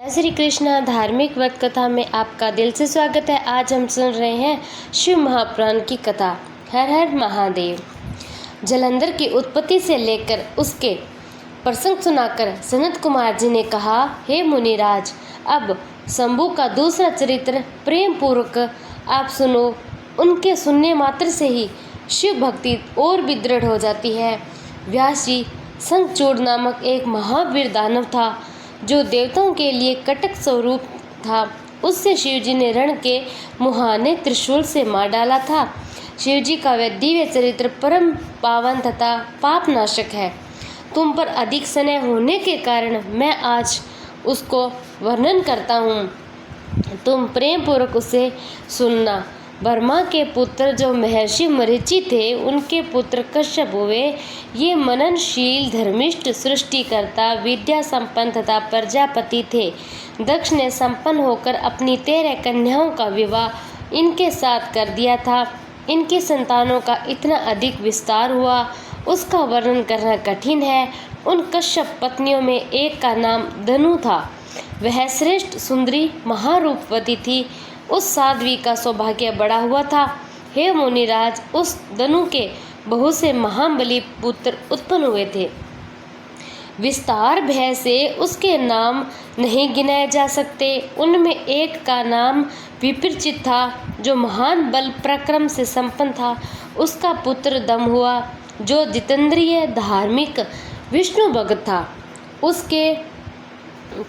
श्री कृष्णा धार्मिक व्रत कथा में आपका दिल से स्वागत है। आज हम सुन रहे हैं शिव महापुराण की कथा। हर हर महादेव। जलंधर की उत्पत्ति से लेकर उसके प्रसंग सुनाकर सनत कुमार जी ने कहा, हे मुनिराज, अब शंभु का दूसरा चरित्र प्रेम पूर्वक आप सुनो। उनके सुनने मात्र से ही शिव भक्ति और भी दृढ़ हो जाती है। व्यास जी शंखचूड़ नामक एक महावीर दानव था जो देवताओं के लिए कटक स्वरूप था। उससे शिवजी ने रण के मुहाने त्रिशूल से मार डाला था। शिवजी का वह दिव्य चरित्र परम पावन तथा पापनाशक है। तुम पर अधिक स्नेह होने के कारण मैं आज उसको वर्णन करता हूँ। तुम प्रेम पूर्वक उसे सुनना। ब्रह्मा के पुत्र जो महर्षि मरीचि थे, उनके पुत्र कश्यप हुए। ये मननशील, धर्मिष्ठ, सृष्टिकर्ता, विद्या संपन्न तथा प्रजापति थे। दक्ष ने संपन्न होकर अपनी 13 कन्याओं का विवाह इनके साथ कर दिया था। इनकी संतानों का इतना अधिक विस्तार हुआ, उसका वर्णन करना कठिन है। उन कश्यप पत्नियों में एक का नाम धनु था। वह श्रेष्ठ, सुंदरी, महारूपवती थी। उस साध्वी का सौभाग्य बड़ा हुआ था। हे मुनिराज, उस धनु के बहुत से महाबली पुत्र उत्पन्न हुए थे। विस्तार भय से उसके नाम नहीं गिनाए जा सकते। उनमें एक का नाम विप्रचित था, जो महान बल पराक्रम से संपन्न था। उसका पुत्र दम हुआ, जो जितेंद्रिय, धार्मिक, विष्णु भक्त था। उसके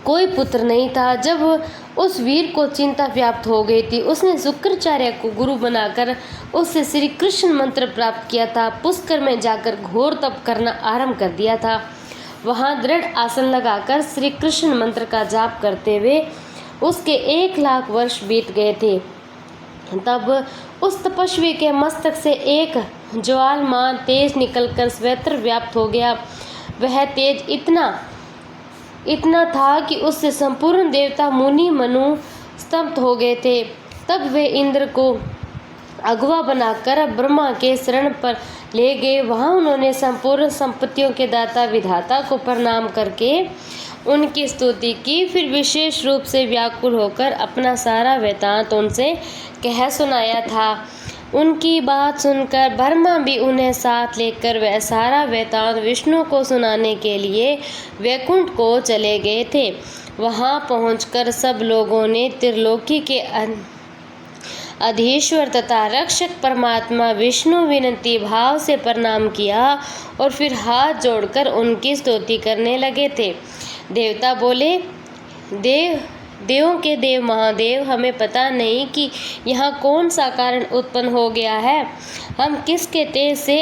कोई पुत्र नहीं था। जब उस वीर को चिंता व्याप्त हो गई थी, उसने शुक्राचार्य को गुरु बनाकर उससे श्री कृष्ण मंत्र प्राप्त किया था। पुष्कर में जाकर घोर तप करना आरंभ कर दिया था। वहां दृढ़ आसन लगाकर श्री कृष्ण मंत्र का जाप करते हुए उसके 1 लाख वर्ष बीत गए थे। तब उस तपस्वी के मस्तक से एक ज्वालमान तेज निकलकर सर्वत्र व्याप्त हो गया। वह तेज इतना था कि उससे संपूर्ण देवता, मुनि, मनु स्तब्ध हो गए थे। तब वे इंद्र को अगवा बनाकर ब्रह्मा के शरण पर ले गए। वहां उन्होंने संपूर्ण संपत्तियों के दाता विधाता को प्रणाम करके उनकी स्तुति की। फिर विशेष रूप से व्याकुल होकर अपना सारा वृत्तांत उनसे कह सुनाया था। उनकी बात सुनकर ब्रह्मा भी उन्हें साथ लेकर वह सारा वृत्तांत विष्णु को सुनाने के लिए वैकुंठ को चले गए थे। वहां पहुंचकर सब लोगों ने त्रिलोकी के अधीश्वर तथा रक्षक परमात्मा विष्णु विनती भाव से प्रणाम किया और फिर हाथ जोड़कर उनकी स्तुति करने लगे थे। देवता बोले, देवों के देव महादेव, हमें पता नहीं कि यहाँ कौन सा कारण उत्पन्न हो गया है। हम किसके तेज से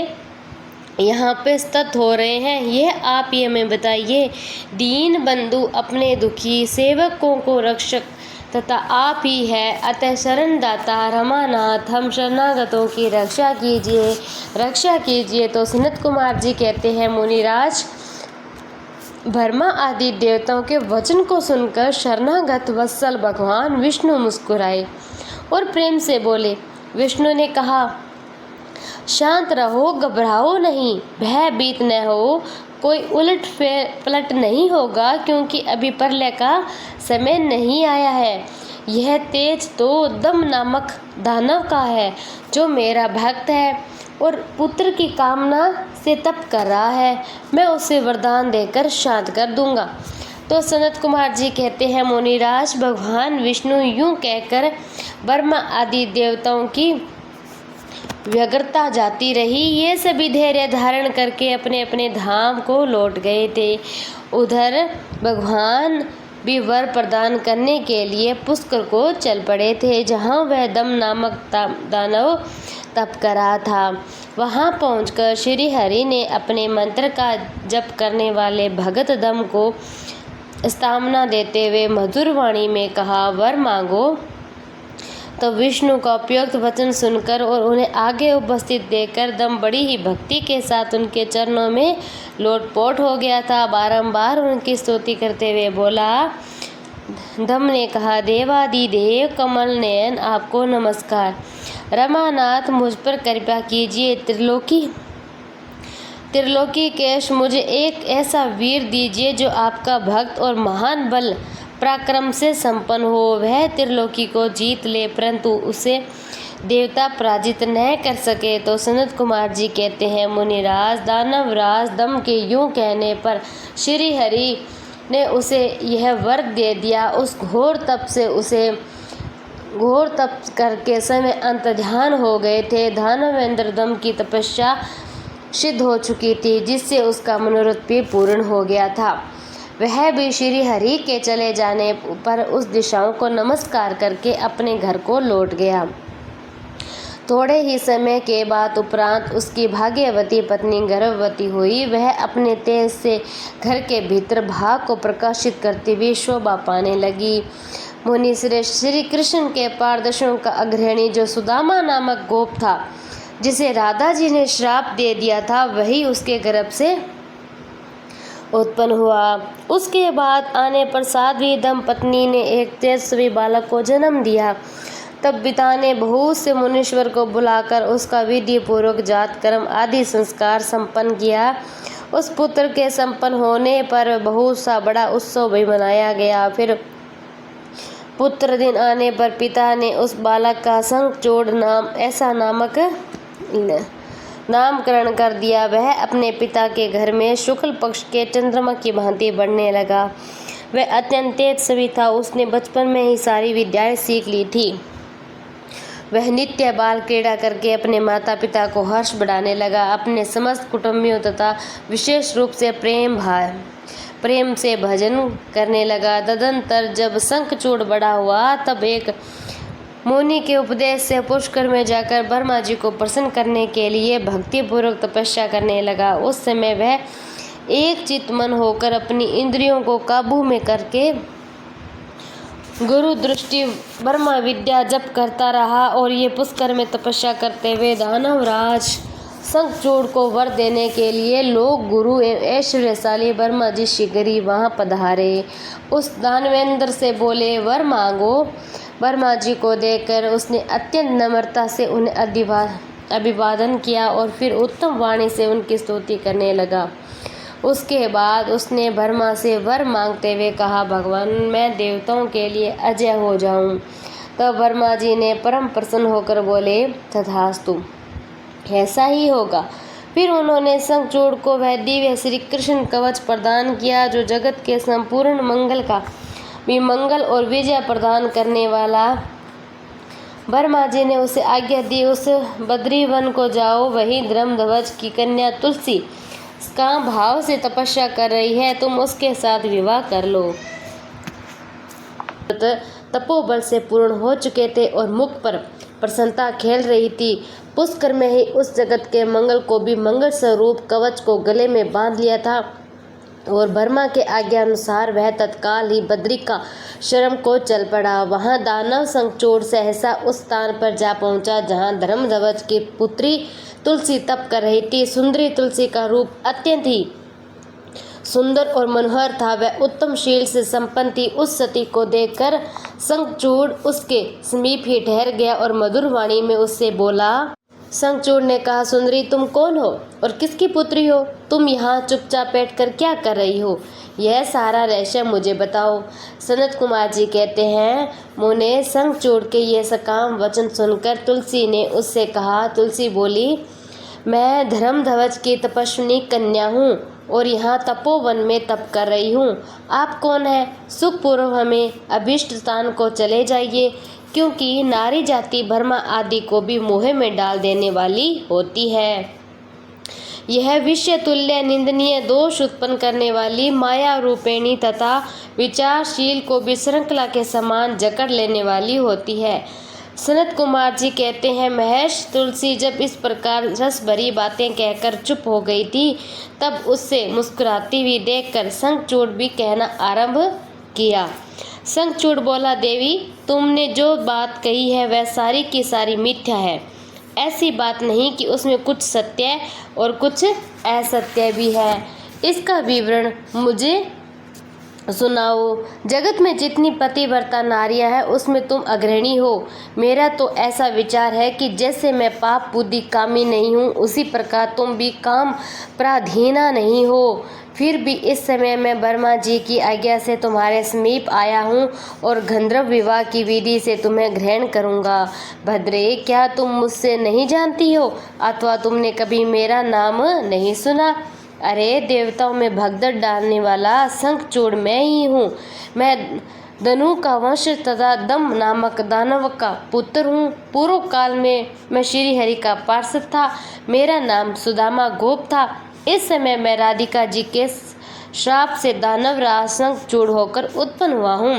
यहाँ पे स्थित हो रहे हैं, यह आप ही हमें बताइए। दीन बंधु अपने दुखी सेवकों को रक्षक तथा आप ही है, अतः शरण दाता रमानाथ, हम शरणागतों की रक्षा कीजिए। तो सनत कुमार जी कहते हैं, मुनिराज, ब्रह्मा आदि देवताओं के वचन को सुनकर शरणागत वत्सल भगवान विष्णु मुस्कुराए और प्रेम से बोले। विष्णु ने कहा, शांत रहो, घबराओ नहीं, भयभीत न हो। कोई उलट पलट नहीं होगा, क्योंकि अभी प्रलय का समय नहीं आया है। यह तेज तो दम नामक दानव का है, जो मेरा भक्त है और पुत्र की कामना से तप कर रहा है। मैं उसे वरदान देकर शांत कर दूंगा। तो सनत कुमार जी कहते हैं, मुनिराज, भगवान विष्णु यूं कहकर ब्रह्मा आदि देवताओं की व्यग्रता जाती रही। ये सभी धैर्य धारण करके अपने अपने धाम को लौट गए थे। उधर भगवान भी वर प्रदान करने के लिए पुष्कर को चल पड़े थे, जहाँ वह दम नामक दानव तप करा था। वहां पहुंचकर श्री हरि ने अपने मंत्र का जप करने वाले भगत दम को स्तामना देते हुए मधुर वाणी में कहा, वर मांगो। तो विष्णु का उपयुक्त वचन सुनकर और उन्हें आगे उपस्थित देखकर दम बड़ी ही भक्ति के साथ उनके चरणों में लोटपोट हो गया था। बारंबार उनकी स्तुति करते हुए बोला। दम ने कहा, देवादिदेव कमल नयन, आपको नमस्कार। रमानाथ, मुझ पर कृपा कीजिए। त्रिलोकी केश, मुझे एक ऐसा वीर दीजिए जो आपका भक्त और महान बल पराक्रम से संपन्न हो, वह त्रिलोकी को जीत ले, परंतु उसे देवता पराजित न कर सके। तो सनत कुमार जी कहते हैं, मुनिराज दानवराज दम के यूं कहने पर श्री हरि ने उसे यह वर दे दिया। उस घोर तप करके समय अंतर्ध्यान हो गए थे। दानवेंद्र दम की तपस्या सिद्ध हो चुकी थी, जिससे उसका मनोरथ भी पूर्ण हो गया था। वह भी श्री हरि के चले जाने पर उस दिशाओं को नमस्कार करके अपने घर को लौट गया। थोड़े ही समय के बाद उपरांत उसकी भाग्यवती पत्नी गर्भवती हुई। वह अपने तेज से घर के भीतर भाग को प्रकाशित करती हुई शोभा पाने लगी। मुनि श्रेष्ठ श्री कृष्ण के पारदर्शों का अग्रणी जो सुदामा नामक गोप था, जिसे राधा जी ने श्राप दे दिया था, वही उसके गर्भ से उत्पन्न हुआ। उसके बाद आने पर साध्वी दंपत्नी ने एक तेजस्वी बालक को जन्म दिया। तब पिता ने बहुत से मुनीश्वर को बुलाकर उसका विधि पूर्वक जात कर्म आदि संस्कार संपन्न किया। उस पुत्र के संपन्न होने पर बहुत सा बड़ा उत्सव भी मनाया गया। फिर पुत्र दिन आने पर पिता ने उस बालक का शंखचूड़ नामक नामकरण कर दिया। वह अपने पिता के घर में शुक्ल पक्ष के चंद्रमा की भांति बढ़ने लगा। वह अत्यंत तेजस्वी था। उसने बचपन में ही सारी विद्याएं सीख ली थी। वह नित्य बाल क्रीड़ा करके अपने माता पिता को हर्ष बढ़ाने लगा। अपने समस्त कुटुंबियों तथा विशेष रूप से प्रेम से भजन करने लगा। तदंतर जब शंखचूड़ बड़ा हुआ, तब एक मुनि के उपदेश से पुष्कर में जाकर ब्रह्मा जी को प्रसन्न करने के लिए भक्तिपूर्वक तपस्या करने लगा। उस समय वह एक चित्त मन होकर अपनी इंद्रियों को काबू में करके गुरु दृष्टि ब्रह्मा विद्या जप करता रहा। और ये पुष्कर में तपस्या करते हुए दानवराज शंखचूड़ को वर देने के लिए लोग गुरु ऐश्वर्यशाली ब्रह्मा जी शीघ्र ही वहाँ पधारे। उस दानवेंद्र से बोले, वर मांगो। ब्रह्मा जी को देखकर उसने अत्यंत नम्रता से उन्हें अभिवादन किया और फिर उत्तम वाणी से उनकी स्तुति करने लगा। उसके बाद उसने ब्रह्मा से वर मांगते हुए कहा, भगवान मैं देवताओं के लिए अजय हो जाऊं। तब ब्रह्मा जी ने परम प्रसन्न होकर बोले, तथास्तु, ऐसा ही होगा। फिर उन्होंने शंखचूड़ को वह दिव्य श्री कृष्ण कवच प्रदान किया, जो जगत के संपूर्ण मंगल का भी मंगल और विजय प्रदान करने वाला। ब्रह्मा जी ने उसे आज्ञा दी, उस बद्रीवन को जाओ। वही धर्मध्वज की कन्या तुलसी का भाव से तपस्या कर रही है, तुम उसके साथ विवाह कर लो। तपोबल से पूर्ण हो चुके थे और मुख पर प्रसन्नता खेल रही थी। पुष्कर में ही उस जगत के मंगल को भी मंगल स्वरूप कवच को गले में बांध लिया था और ब्रह्मा के आज्ञा अनुसार वह तत्काल ही बद्रिका श्रम को चल पड़ा। वहां दानव शंखचूड़ सहसा उस स्थान पर जा पहुंचा जहां धर्मध्वज की पुत्री तुलसी तप कर रही थी। सुंदरी तुलसी का रूप अत्यंत ही सुंदर और मनोहर था। वह उत्तम शील से संपन्न थी। उस सती को देखकर शंखचूड़ उसके समीप ही ठहर गया और मधुर वाणी में उससे बोला। शंखचूड़ ने कहा, सुंदरी तुम कौन हो और किसकी पुत्री हो? तुम यहाँ चुपचाप बैठकर क्या कर रही हो? यह सारा रहस्य मुझे बताओ। सनत कुमार जी कहते हैं, मुने शंखचूड़ के ये सकाम वचन सुनकर तुलसी ने उससे कहा। तुलसी बोली, मैं धर्मध्वज की तपस्विनी कन्या हूँ और यहाँ तपोवन में तप कर रही हूँ। आप कौन है? सुखपूर्व हमें अभीष्ट स्थान को चले जाइए, क्योंकि नारी जाति ब्रह्मा आदि को भी मोह में डाल देने वाली होती है। यह विषय तुल्य निंदनीय दोष उत्पन्न करने वाली माया रूपेणी तथा विचारशील को भी श्रृंखला के समान जकड़ लेने वाली होती है। सनत कुमार जी कहते हैं, महेश तुलसी जब इस प्रकार रस भरी बातें कहकर चुप हो गई थी, तब उससे मुस्कुराती हुई देखकर शंखचूड़ भी कहना आरंभ किया। शंखचूड़ बोला, देवी तुमने जो बात कही है वह सारी की सारी मिथ्या है। ऐसी बात नहीं कि उसमें कुछ सत्य और कुछ असत्य भी है। इसका विवरण मुझे सुनाओ। जगत में जितनी पतिव्रता नारियां हैं उसमें तुम अग्रणी हो। मेरा तो ऐसा विचार है कि जैसे मैं पाप बुद्धि कामी नहीं हूँ, उसी प्रकार तुम भी काम पराधीना नहीं हो। फिर भी इस समय मैं ब्रह्मा जी की आज्ञा से तुम्हारे समीप आया हूँ और गंधर्व विवाह की विधि से तुम्हें ग्रहण करूँगा। भद्रे, क्या तुम मुझसे नहीं जानती हो अथवा तुमने कभी मेरा नाम नहीं सुना? अरे देवताओं में भगदड़ डालने वाला शंखचूड़ मैं ही हूँ। मैं धनु का वंश तथा दम नामक दानव का पुत्र हूँ। पूर्व काल में मैं श्री हरि का पार्षद था। मेरा नाम सुदामा गोप था। इस समय मैं राधिका जी के श्राप से दानव राज शंखचूड़ होकर उत्पन्न हुआ हूँ।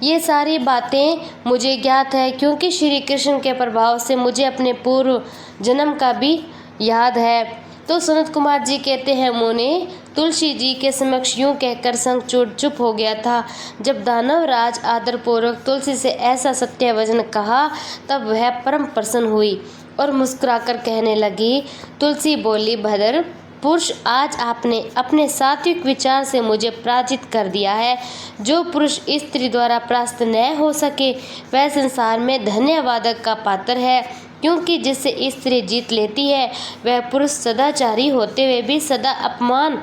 ये सारी बातें मुझे ज्ञात है क्योंकि श्री कृष्ण के प्रभाव से मुझे अपने पूर्व जन्म का भी याद है। तो सनत कुमार जी कहते हैं, मुने, तुलसी जी के समक्ष यूँ कहकर शंखचूड़ चुप हो गया था। जब दानव राज आदरपूर्वक तुलसी से ऐसा सत्य वचन कहा तब वह परम प्रसन्न हुई और मुस्कुराकर कहने लगी। तुलसी बोली, भद्र पुरुष, आज आपने अपने सात्विक विचार से मुझे पराजित कर दिया है। जो पुरुष स्त्री द्वारा परास्त न हो सके वह संसार में धन्यवाद का पात्र है, क्योंकि जिससे स्त्री जीत लेती है वह पुरुष सदाचारी होते हुए भी सदा अपमान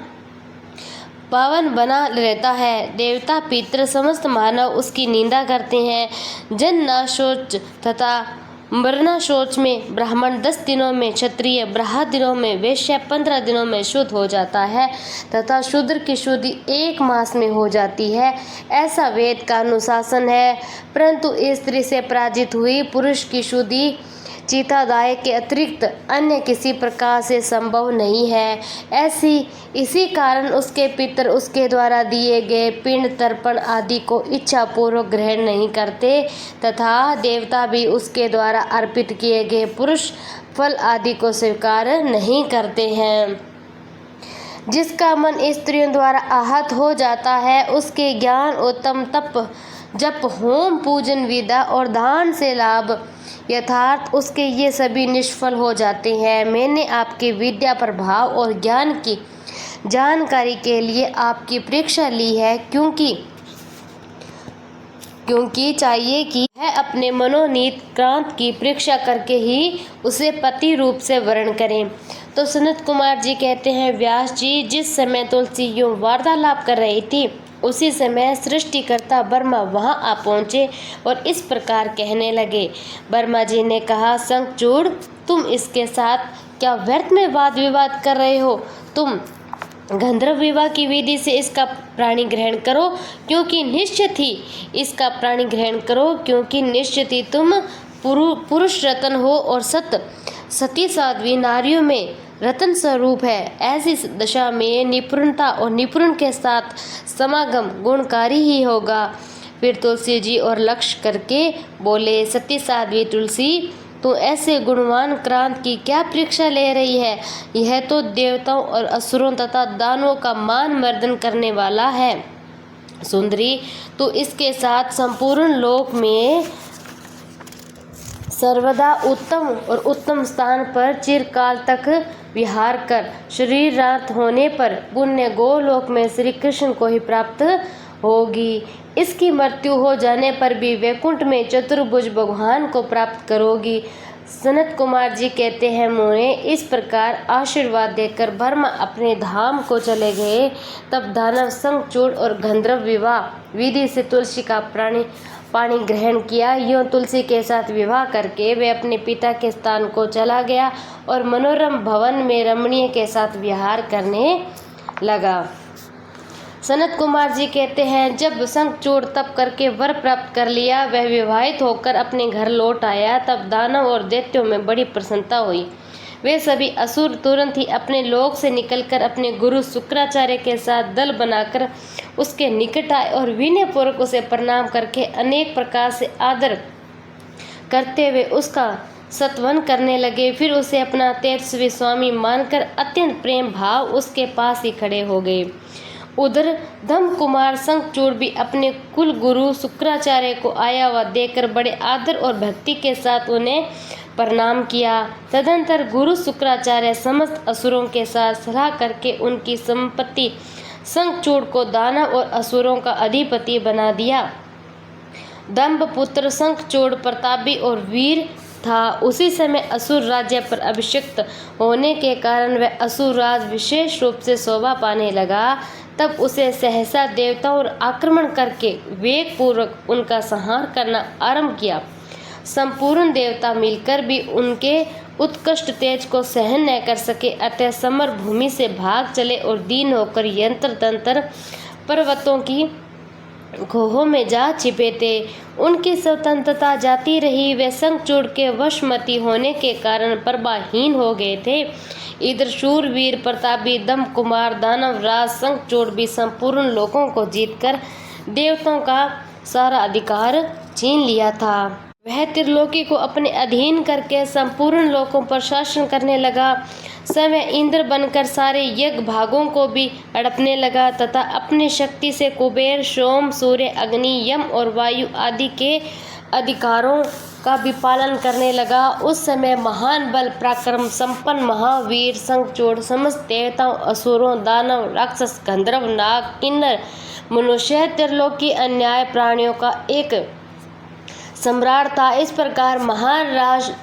पावन बना रहता है। देवता पितृ समस्त मानव उसकी निंदा करते हैं। जन न शौच तथा मरना शौच में ब्राह्मण 10 दिनों में, क्षत्रिय 12 दिनों में, वैश्य 15 दिनों में शुद्ध हो जाता है तथा शूद्र की शुद्धि 1 मास में हो जाती है। ऐसा वेद का अनुशासन है। परंतु स्त्री से पराजित हुई पुरुष की शुद्धि चीतादाय के अतिरिक्त अन्य किसी प्रकार से संभव नहीं है। इसी कारण उसके पितर उसके द्वारा दिए गए पिंड तर्पण आदि को इच्छा पूर्वक ग्रहण नहीं करते तथा देवता भी उसके द्वारा अर्पित किए गए पुरुष फल आदि को स्वीकार नहीं करते हैं। जिसका मन स्त्रियों द्वारा आहत हो जाता है उसके ज्ञान, उत्तम तप, जप, होम, पूजन, विद्या और दान से लाभ यथार्थ उसके ये सभी निष्फल हो जाते हैं। मैंने आपके विद्या, प्रभाव और ज्ञान की जानकारी के लिए आपकी परीक्षा ली है, क्योंकि चाहिए कि वह अपने मनोनीत क्रांत की परीक्षा करके ही उसे पति रूप से वर्ण करें। तो सनत कुमार जी कहते हैं, व्यास जी, जिस समय तुलसी यूं वार्तालाप कर रही थी उसी समय सृष्टिकर्ता ब्रह्मा वहां आ पहुँचे और इस प्रकार कहने लगे। ब्रह्मा जी ने कहा, शंखचूड़, तुम इसके साथ क्या व्यर्थ में वाद विवाद कर रहे हो? तुम गंधर्व विवाह की विधि से इसका प्राणी ग्रहण करो, क्योंकि निश्चित ही इसका प्राणी ग्रहण करो, क्योंकि निश्चित ही तुम पुरुष रतन हो और सती साध्वी नारियों में रतन स्वरूप है। ऐसी दशा में निपुणता और निपुण के साथ समागम गुणकारी ही होगा। फिर तुलसी जी और लक्ष्य करके बोले, सती साध्वी तुलसी, तो ऐसे गुणवान क्रांत की क्या परीक्षा ले रही है? यह तो देवताओं और असुरों तथा दानवों का मान मर्दन करने वाला है। सुंदरी, तो इसके साथ संपूर्ण लोक में सर्वदा उत्तम और उत्तम स्थान पर चिरकाल तक विहार कर शरीर रात होने पर पुण्य गोलोक में श्री कृष्ण को ही प्राप्त होगी। इसकी मृत्यु हो जाने पर भी वैकुंठ में चतुर्भुज भगवान को प्राप्त करोगी। सनत कुमार जी कहते हैं, मुने, इस प्रकार आशीर्वाद देकर ब्रह्मा अपने धाम को चले गए। तब दानव शंखचूड़ और गंधर्व विवाह विधि से तुलसी का पाणी ग्रहण किया। यूँ तुलसी के साथ विवाह करके वे अपने पिता के स्थान को चला गया और मनोरम भवन में रमणीय के साथ विहार करने लगा। सनत कुमार जी कहते हैं, जब शंखचूड़ तप करके वर प्राप्त कर लिया, वह विवाहित होकर अपने घर लौट आया। तब दानव और दैत्यों में बड़ी प्रसन्नता हुई। वे सभी असुर तुरंत ही अपने लोक से निकलकर अपने गुरु शुक्राचार्य के साथ दल बनाकर उसके निकट आए और विनय पूर्वक उसे प्रणाम करके अनेक प्रकार से आदर करते हुए उसका सत्वन करने लगे। फिर उसे अपना तेजस्वी स्वामी मानकर अत्यंत प्रेम भाव उसके पास ही खड़े हो गए। उधर धम कुमार शंखचूड़ भी अपने कुल गुरु शुक्राचार्य को आया हुआ देखकर बड़े आदर और भक्ति के साथ उन्हें प्रणाम किया। तदंतर गुरु शुक्राचार्य समस्त असुरों के साथ सलाह करके उनकी संपत्ति शंखचूड़ को दानव और असुरों का अधिपति बना दिया। दंभपुत्र शंखचूड़ प्रतापी और वीर था। उसी समय असुर राज्य पर अभिषिक्त होने के कारण वह असुर राज विशेष रूप से शोभा पाने लगा। तब उसे सहसा देवताओं और आक्रमण करके वेग पूर्वक उनका संहार करना आरंभ किया। संपूर्ण देवता मिलकर भी उनके उत्कृष्ट तेज को सहन न कर सके, अतः समर भूमि से भाग चले और दीन होकर यंत्र तंत्र पर्वतों की गुहों में जा छिपे थे। उनकी स्वतंत्रता जाती रही। वे शंखचूड़ के वशमती होने के कारण प्रभाहीन हो गए थे। इधर शूरवीर प्रतापी दंभ कुमार दानव राज शंखचूड़ भी संपूर्ण लोगों को जीतकर देवताओं का सारा अधिकार छीन लिया था। वह त्रिलोकी को अपने अधीन करके संपूर्ण लोकों पर शासन करने लगा। स्वयं इंद्र बनकर सारे यज्ञ भागों को भी हड़पने लगा तथा अपनी शक्ति से कुबेर, सोम, सूर्य, अग्नि, यम और वायु आदि के अधिकारों का भी पालन करने लगा। उस समय महान बल पराक्रम संपन्न महावीर शंखचूड़ समस्त देवताओं, असुरों, दानव, राक्षस, गंधर्व, नाग, किन्नर, मनुष्य, त्रिलोकी अन्याय प्राणियों का एक सम्राट था। इस प्रकार महान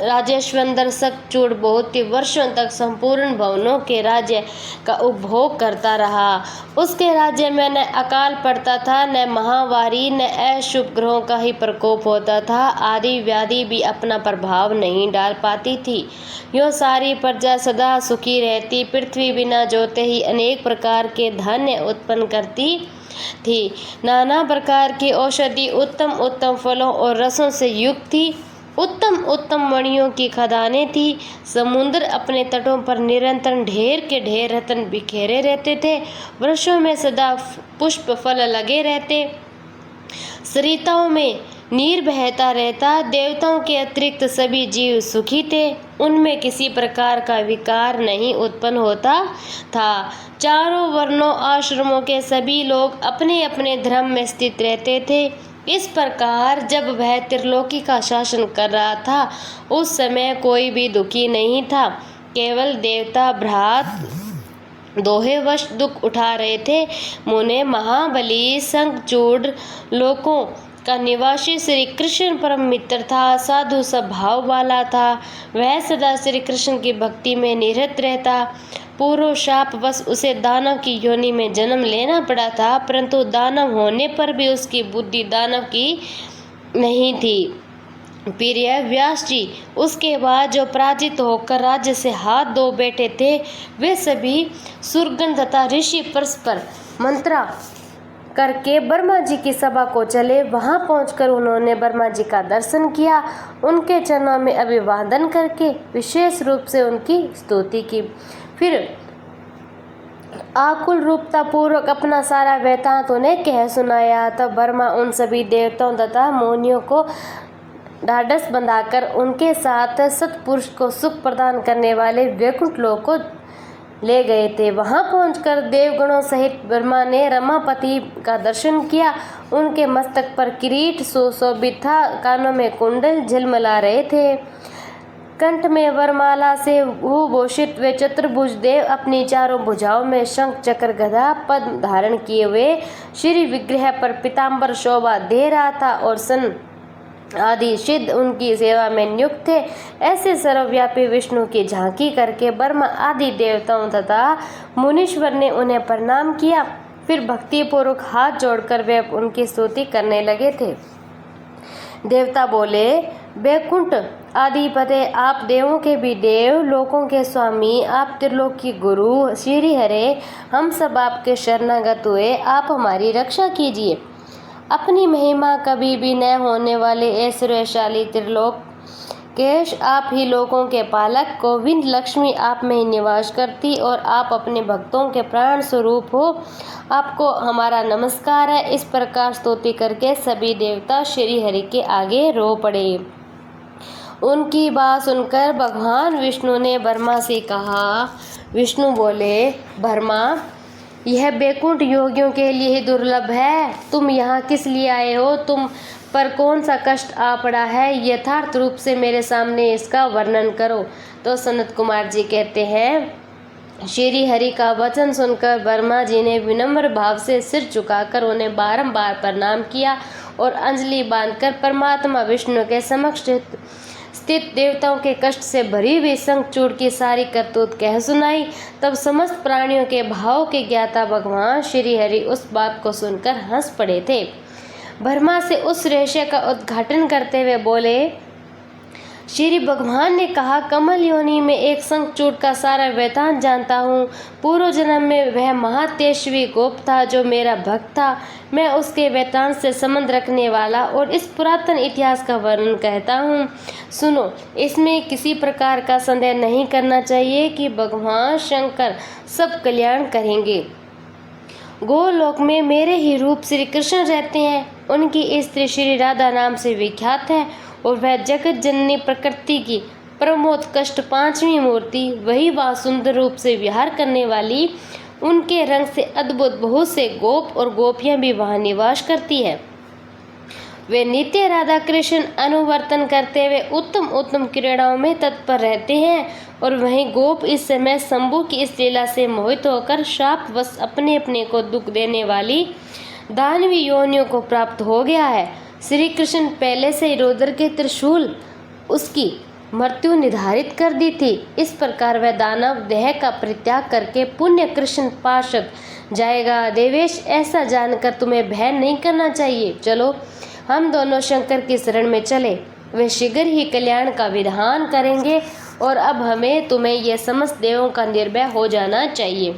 राजेश्वंदर शंखचूड़ बहुत ही वर्षों तक संपूर्ण भवनों के राज्य का उपभोग करता रहा। उसके राज्य में न अकाल पड़ता था, न महामारी, न अशुभ ग्रहों का ही प्रकोप होता था। आदि व्याधि भी अपना प्रभाव नहीं डाल पाती थी। यूँ सारी प्रजा सदा सुखी रहती। पृथ्वी बिना जोते ही अनेक प्रकार के धान्य उत्पन्न करती थी। नाना प्रकार की औषधि उत्तम उत्तम फलों और रसों से युक्त थी। उत्तम उत्तम मणियों की खदानें थी। समुद्र अपने तटों पर निरंतर ढेर के ढेर रत्न बिखेरे रहते थे। वृक्षों में सदा पुष्प फल लगे रहते। सरिताओं में नीर बहता रहता। देवताओं के अतिरिक्त सभी जीव सुखी थे। उनमें किसी प्रकार का विकार नहीं उत्पन्न होता था। चारों वर्णों आश्रमों के सभी लोग अपने अपने धर्म में स्थित रहते थे। इस प्रकार जब वह त्रिलोकी का शासन कर रहा था उस समय कोई भी दुखी नहीं था। केवल देवता भ्रात दोहे वश दुख उठा रहे थे। मुने महाबली शंखचूड़ लोकों का निवासी श्री कृष्ण परम मित्र था। साधु स्वभाव वाला था। वह सदा श्री कृष्ण की भक्ति में निरत रहता। पूर्व शाप बस उसे दानव की योनि में जन्म लेना पड़ा था, परंतु दानव होने पर भी उसकी बुद्धि दानव की नहीं थी। प्रिय व्यास जी उसके बाद जो पराजित होकर राज्य से हाथ धो बैठे थे वे सभी सुरगण तथा ऋषि परस्पर मंत्रा करके ब्रह्मा जी की सभा को चले। वहां पहुंचकर उन्होंने ब्रह्मा जी का दर्शन किया। उनके चरणों में अभिवादन करके विशेष रूप से उनकी स्तुति की। फिर आकुल रूपता पूर्वक अपना सारा वृत्तांत उन्हें कह सुनाया। तब ब्रह्मा उन सभी देवताओं तथा मुनियों को ढाढ़स बंधाकर उनके साथ सत्पुरुष को सुख प्रदान करने वाले वैकुंठ लोक को ले गए थे। वहां पहुंचकर देवगणों सहित ब्रह्मा ने रमापति का दर्शन किया। उनके मस्तक पर किरीट सुशोभित था। कानों में कुंडल झिलमिला रहे थे। कंठ में वरमाला से भूषित वे चतुर्भुज देव अपनी चारों भुजाओं में शंख चक्र गदा पद्म धारण किए हुए श्री विग्रह पर पीताम्बर शोभा दे रहा था और सन आदि सिद्ध उनकी सेवा में नियुक्त थे। ऐसे सर्वव्यापी विष्णु की झांकी करके ब्रह्मा आदि देवताओं तथा मुनीश्वर ने उन्हें प्रणाम किया। फिर भक्तिपूर्वक हाथ जोड़कर वे उनकी स्तुति करने लगे थे। देवता बोले, वैकुंठ आदिपते आप देवों के भी देव, लोकों के स्वामी, आप त्रिलोक की गुरु श्री हरे, हम सब आपके शरणागत हुए, आप हमारी रक्षा कीजिए। अपनी महिमा कभी भी न होने वाले ऐश्वर्यशाली त्रिलोक केश आप ही लोगों के पालक, गोविंद लक्ष्मी आप में ही निवास करती और आप अपने भक्तों के प्राण स्वरूप हो, आपको हमारा नमस्कार है। इस प्रकार स्तुति करके सभी देवता श्री हरि के आगे रो पड़े। उनकी बात सुनकर भगवान विष्णु ने ब्रह्मा से कहा। विष्णु बोले, ब्रह्मा यह वैकुंठ योगियों के लिए ही दुर्लभ है। तुम यहाँ किस लिए आए हो? तुम पर कौन सा कष्ट आ पड़ा है? यथार्थ रूप से मेरे सामने इसका वर्णन करो। तो सनत कुमार जी कहते हैं, श्री हरि का वचन सुनकर ब्रह्मा जी ने विनम्र भाव से सिर झुकाकर उन्हें बारंबार प्रणाम किया और अंजलि बांधकर परमात्मा विष्णु के समक्ष स्थित देवताओं के कष्ट से भरी हुई शंखचूड़ की सारी करतूत कह सुनाई। तब समस्त प्राणियों के भाव के ज्ञाता भगवान श्री हरि उस बात को सुनकर हंस पड़े थे। ब्रह्मा से उस रहस्य का उद्घाटन करते हुए बोले, श्री भगवान ने कहा, कमल योनि में एक शंखचूड़ का सारा वृतांत जानता हूँ। पूर्व जन्म में वह महातेजस्वी गोप था जो मेरा भक्त था। मैं उसके वृतांत से संबंध रखने वाला और इस पुरातन इतिहास का वर्णन कहता हूँ। सुनो, इसमें किसी प्रकार का संदेह नहीं करना चाहिए कि भगवान शंकर सब कल्याण करेंगे। गोलोक में मेरे ही रूप श्री कृष्ण रहते हैं। उनकी स्त्री श्री राधा नाम से विख्यात है और वह जगत जननी प्रकृति की परमोत्कृष्ट पांचवी मूर्ति, वही वह सुंदर रूप से विहार करने वाली, उनके रंग से अद्भुत बहुत से गोप और गोपियां भी वहां निवास करती है। वे नित्य राधा कृष्ण अनुवर्तन करते हुए उत्तम उत्तम क्रीड़ाओं में तत्पर रहते हैं और वहीं गोप इस समय शंभु की इस लीला से मोहित होकर शापवश अपने अपने को दुख देने वाली दानवी योनियों को प्राप्त हो गया है। श्री कृष्ण पहले से ही रुद्र के त्रिशूल उसकी मृत्यु निर्धारित कर दी थी। इस प्रकार वह दानव देह का परित्याग करके पुण्य कृष्ण पार्षद जाएगा। देवेश, ऐसा जानकर तुम्हें भय नहीं करना चाहिए। चलो, हम दोनों शंकर की शरण में चले। वे शीघ्र ही कल्याण का विधान करेंगे और अब हमें तुम्हें यह समस्त देवों का निर्भय हो जाना चाहिए।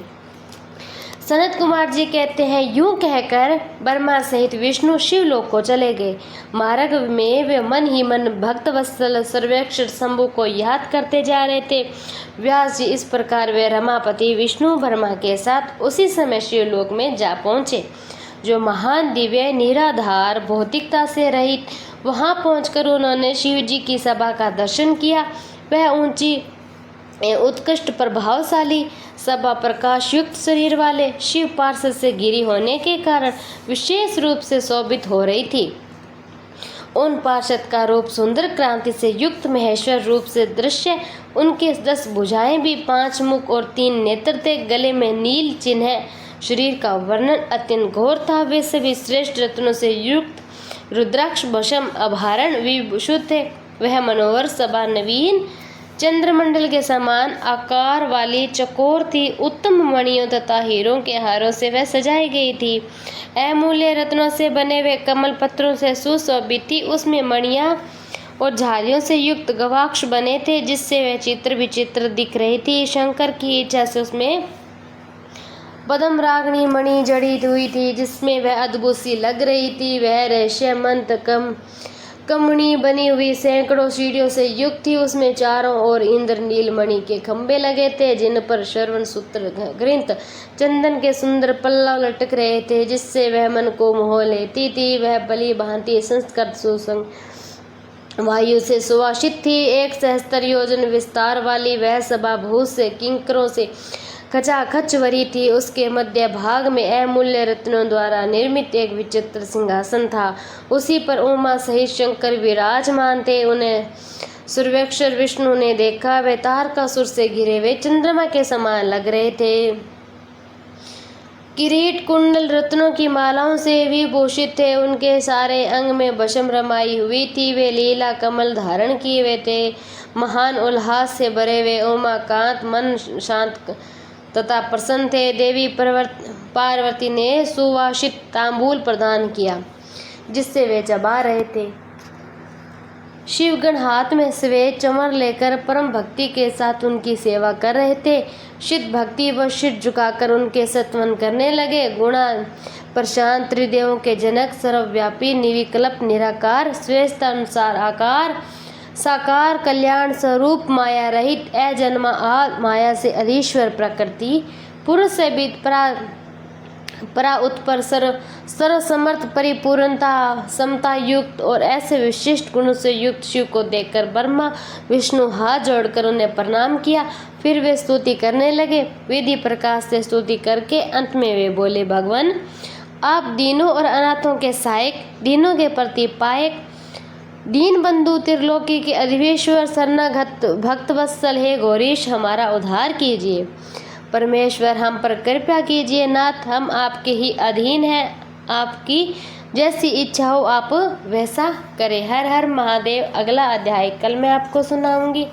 सनत कुमार जी कहते हैं, यूं कहकर ब्रह्मा सहित विष्णु शिवलोक को चले गए। मार्ग में वे मन ही मन भक्त वत्सल सर्वेक्षर शंभु को याद करते जा रहे थे। व्यास जी इस प्रकार वे रमापति विष्णु ब्रह्मा के साथ उसी समय शिवलोक में जा पहुँचे, जो महान दिव्य निराधार भौतिकता से रहित। वहां पहुंचकर उन्होंने शिव जी की सभा का दर्शन किया। वह ऊंची उत्कृष्ट प्रभावशाली सभा प्रकाश युक्त शरीर वाले शिव पार्षद से घिरी होने के कारण विशेष रूप से शोभित हो रही थी। उन पार्षद का रूप सुंदर क्रांति से युक्त महेश्वर रूप से दृश्य। उनके 10 भुजाएं भी, 5 मुख और 3 नेत्र थे। गले में नील चिन्ह है। शरीर का वर्णन अत्यंत घोर था। वे सभी श्रेष्ठ रत्नों से युक्त रुद्राक्ष भस्म आभरण विभूषित थे। वह मनोहर सभा नवीन चंद्रमंडल के समान आकार वाली चकोर थी। उत्तम मणियों तथा हीरों के हारों से वह सजाई गई थी। अमूल्य रत्नों से बने हुए कमल पत्रों से सुशोभित थी। उसमें मणियां और झालियों से युक्त गवाक्ष बने थे, जिससे वह चित्र विचित्र दिख रही थी। शंकर की इच्छा से उसमें पद्म रागनी मणि जड़ी हुई थी, जिसमें वह अद्भुत सी लग रही थी। वह रहस्यमंत कमणी बनी हुई सैकड़ों सीढ़ियों से युक्त थी। उसमें चारों ओर इंद्रनील मणि के खंभे लगे थे, जिन पर श्रवण सूत्र घृत चंदन के सुंदर पल्लव लटक रहे थे, जिससे वह मन को मोह लेती थी। वह भली भांति संस्कृत सुसंग वायु से सुवासित थी। 1 सहस्त्र योजन विस्तार वाली वह सभा भूत से किंकरों से खचाखच भरी थी। उसके मध्य भाग में अमूल्य रत्नों द्वारा निर्मित एक विचित्र सिंहासन था। उसी पर उमा सहित शंकर विराजमान थे। उन्हें सर्वेक्षर विष्णु ने देखा। वे तारकासुर से घिरे हुए चंद्रमा के समान लग रहे थे। किरीट कुंडल रत्नों की मालाओं से विभूषित थे। उनके सारे अंग में भस्म रमाई हुई थी। वे लीला कमल धारण किए हुए थे। महान उल्लास से भरे हुए उमाकांत मन शांत तथा प्रसन्न थे। देवी पार्वती ने सुवासित तांबूल प्रदान किया, जिससे वे चबा रहे थे। शिवगण हाथ में श्वेत चमर लेकर परम भक्ति के साथ उनकी सेवा कर रहे थे। सिद्ध भक्ति व सिर झुकाकर उनके सत्वन करने लगे। गुणा प्रशांत त्रिदेवों के जनक, सर्वव्यापी निर्विकल्प निराकार, श्रेष्ठानुसार आकार साकार, कल्याण स्वरूप, माया रहित, अजन्मा माया से अधीश्वर प्रकृति, पुरुष से भी परा उत्पर सर्व समर्थ परिपूर्णता समता युक्त और ऐसे विशिष्ट गुणों से युक्त शिव को देखकर ब्रह्मा विष्णु हाथ जोड़कर उन्हें प्रणाम किया। फिर वे स्तुति करने लगे। विधि प्रकाश से स्तुति करके अंत में वे बोले, भगवान आप दीनों और अनाथों के सहायक, दीनों के प्रति पायक, दीन बंधु, त्रिलोकी के अधिवेश्वर, शरणागत भक्तवत्सल हे गौरीश, हमारा उद्धार कीजिए। परमेश्वर हम पर कृपा कीजिए नाथ, हम आपके ही अधीन हैं, आपकी जैसी इच्छा हो आप वैसा करें। हर हर महादेव। अगला अध्याय कल मैं आपको सुनाऊंगी।